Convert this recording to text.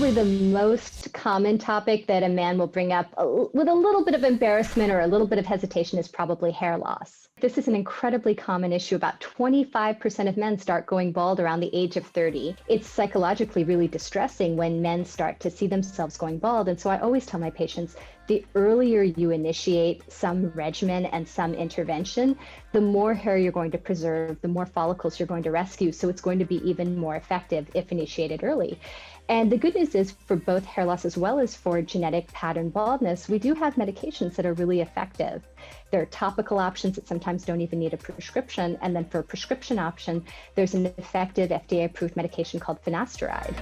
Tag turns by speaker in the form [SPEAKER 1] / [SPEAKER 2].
[SPEAKER 1] Probably the most common topic that a man will bring up with a little bit of embarrassment or a little bit of hesitation is probably hair loss. This is an incredibly common issue. About 25% of men start going bald around the age of 30. It's psychologically really distressing when men start to see themselves going bald. And so I always tell my patients, the earlier you initiate some regimen and some intervention, the more hair you're going to preserve, the more follicles you're going to rescue. So it's going to be even more effective if initiated early. And the good news is for both hair loss as well as for genetic pattern baldness, we do have medications that are really effective. There are topical options that sometimes don't even need a prescription. And then for a prescription option, there's an effective FDA-approved medication called finasteride.